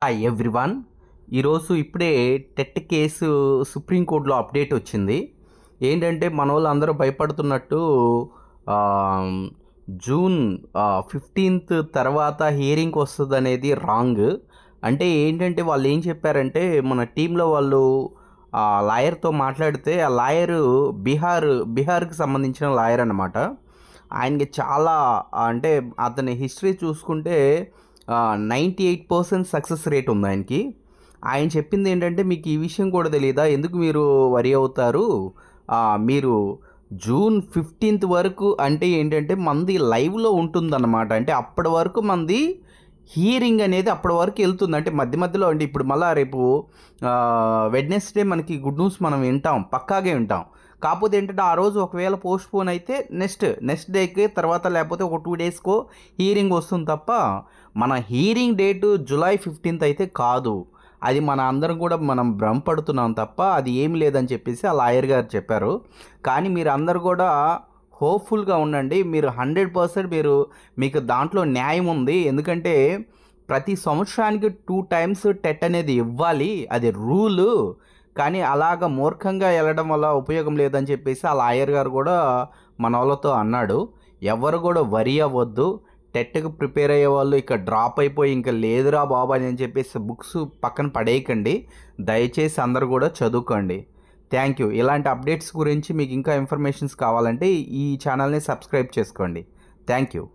Hi everyone. ఈరోజు ఇప్పుడే TET case సుప్రీంకోర్టులో అప్డేట్ వచ్చింది. ఏంటంటే మన వాళ్ళు అందరూ భయపడుతున్నట్టు ఆ, జూన్ 15th తర్వాత హియరింగ్కి వస్తుంది అనేది రాంగ్. అంటే ఏంటంటే వాళ్ళు ఏం చెప్పారంటే మన టీంలో వాళ్ళు లాయర్తో మాట్లాడితే ఆ లాయరు బీహార్కి సంబంధించిన లాయర్ అన్నమాట. ఆయనకి చాలా అంటే అతని హిస్టరీ చూసుకుంటే 98% సక్సెస్ రేట్ ఉంది ఆయనకి. ఆయన చెప్పింది ఏంటంటే మీకు ఈ విషయం కూడా తెలియదా, ఎందుకు మీరు వరి అవుతారు, మీరు జూన్ 15th వరకు అంటే ఏంటంటే మంది లైవ్లో ఉంటుందన్నమాట. అంటే అప్పటి వరకు మంది హియరింగ్ అనేది అప్పటి వరకు వెళ్తుంది. అంటే మధ్య మధ్యలో అంటే ఇప్పుడు మళ్ళీ రేపు వెడ్నెస్డే మనకి గుడ్ న్యూస్ మనం వింటాం, పక్కాగే వింటాం. కాకపోతే ఏంటంటే ఆ రోజు ఒకవేళ పోస్ట్ పోన్ అయితే నెక్స్ట్ డేకి తర్వాత లేకపోతే ఒక 2 డేస్కో హియరింగ్ వస్తుంది తప్ప మన హియరింగ్ డేటు జూలై 15th అయితే కాదు. అది మన అందరం కూడా మనం భ్రమపడుతున్నాం తప్ప అది ఏమి లేదని చెప్పేసి ఆ లాయర్ గారు చెప్పారు. కానీ మీరు అందరు కూడా హోప్ఫుల్గా ఉండండి. మీరు 100% మీకు దాంట్లో న్యాయం ఉంది. ఎందుకంటే ప్రతి సంవత్సరానికి 2 times టెట్ అనేది ఇవ్వాలి, అది రూలు. కానీ అలాగ మూర్ఖంగా వెళ్ళడం వల్ల ఉపయోగం లేదని చెప్పేసి ఆ లాయర్ గారు కూడా మన వాళ్ళతో అన్నాడు. ఎవరు కూడా వరి అవ్వద్దు. టెట్కి ప్రిపేర్ అయ్యే వాళ్ళు ఇక డ్రాప్ అయిపోయి ఇంకా లేదురా బాబా అని చెప్పేసి బుక్స్ పక్కన పడేయకండి. దయచేసి అందరు కూడా చదువుకోండి. Thank you. ఇలాంటి అప్డేట్స్ గురించి మీకు ఇంకా ఇన్ఫర్మేషన్స్ కావాలంటే ఈ ఛానల్ని సబ్స్క్రైబ్ చేసుకోండి. Thank you.